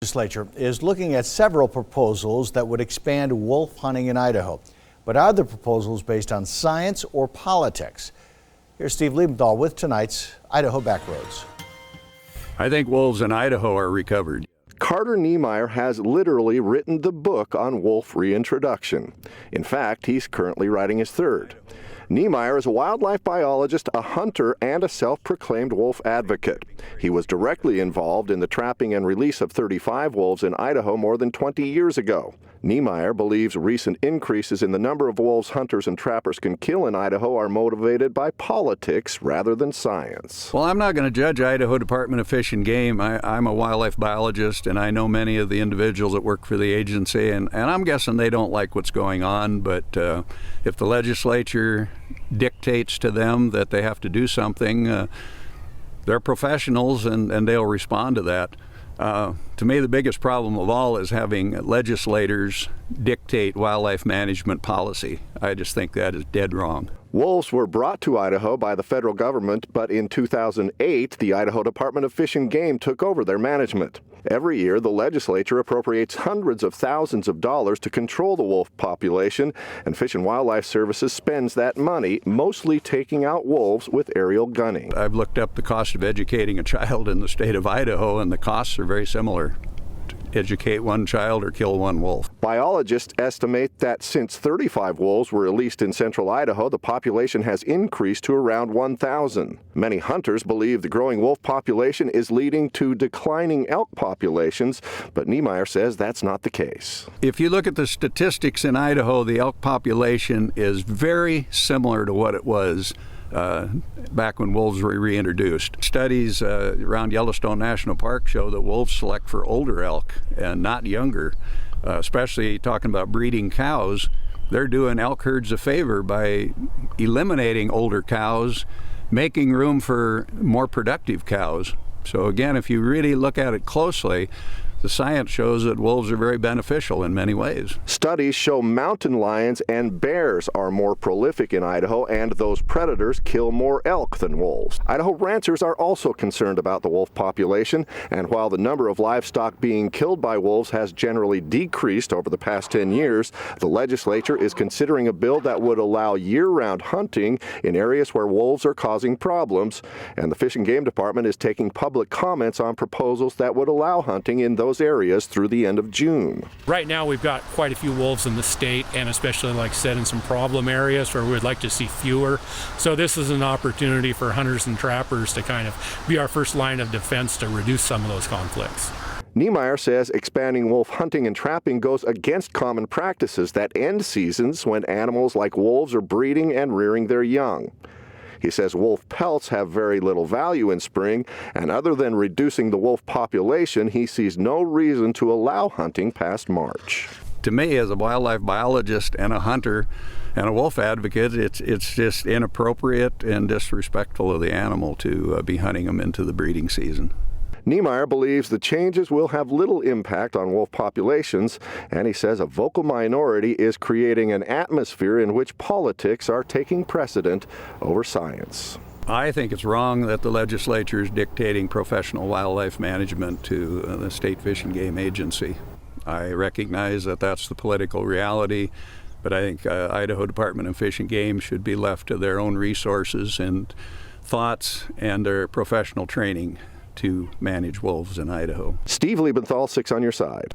Legislature is looking at several proposals that would expand wolf hunting in Idaho. But are the proposals based on science or politics? Here's Steve Liebenthal with tonight's Idaho Backroads. I think wolves in Idaho are recovered. Carter Niemeyer has literally written the book on wolf reintroduction. In fact, he's currently writing his third. Niemeyer is a wildlife biologist, a hunter, and a self-proclaimed wolf advocate. He was directly involved in the trapping and release of 35 wolves in Idaho more than 20 years ago. Niemeyer believes recent increases in the number of wolves hunters and trappers can kill in Idaho are motivated by politics rather than science. Well, I'm not going to judge Idaho Department of Fish and Game. I'm a wildlife biologist, and I know many of the individuals that work for the agency, and I'm guessing they don't like what's going on. But if the legislature dictates to them that they have to do something, they're professionals, and they'll respond to that. To me, the biggest problem of all is having legislators dictate wildlife management policy. I just think that is dead wrong. Wolves were brought to Idaho by the federal government, but in 2008, the Idaho Department of Fish and Game took over their management. Every year, the legislature appropriates hundreds of thousands of dollars to control the wolf population, and Fish and Wildlife Services spends that money mostly taking out wolves with aerial gunning. I've looked up the cost of educating a child in the state of Idaho, and the costs are very similar. Educate one child or kill one wolf. Biologists estimate that since 35 wolves were released in central Idaho, the population has increased to around 1,000. Many hunters believe the growing wolf population is leading to declining elk populations, but Niemeyer says that's not the case. If you look at the statistics in Idaho, the elk population is very similar to what it was back when wolves were reintroduced. Studies around Yellowstone National Park show that wolves select for older elk and not younger, especially talking about breeding cows. They're doing elk herds a favor by eliminating older cows, making room for more productive cows. So again, if you really look at it closely, the science shows that wolves are very beneficial in many ways. Studies show mountain lions and bears are more prolific in Idaho, and those predators kill more elk than wolves. Idaho ranchers are also concerned about the wolf population, and while the number of livestock being killed by wolves has generally decreased over the past 10 years, the legislature is considering a bill that would allow year-round hunting in areas where wolves are causing problems, and the Fish and Game Department is taking public comments on proposals that would allow hunting in those areas through the end of June. Right now we've got quite a few wolves in the state, and especially, like I said, in some problem areas where we'd like to see fewer. So this is an opportunity for hunters and trappers to kind of be our first line of defense to reduce some of those conflicts. Niemeyer says expanding wolf hunting and trapping goes against common practices that end seasons when animals like wolves are breeding and rearing their young. He says wolf pelts have very little value in spring, and other than reducing the wolf population, he sees no reason to allow hunting past March. To me, as a wildlife biologist and a hunter and a wolf advocate, it's just inappropriate and disrespectful of the animal to be hunting them into the breeding season. Niemeyer believes the changes will have little impact on wolf populations, and he says a vocal minority is creating an atmosphere in which politics are taking precedent over science. I think it's wrong that the legislature is dictating professional wildlife management to the State Fish and Game Agency. I recognize that that's the political reality, but I think Idaho Department of Fish and Game should be left to their own resources and thoughts and their professional training to manage wolves in Idaho. Steve Liebenthal, 6 on your side.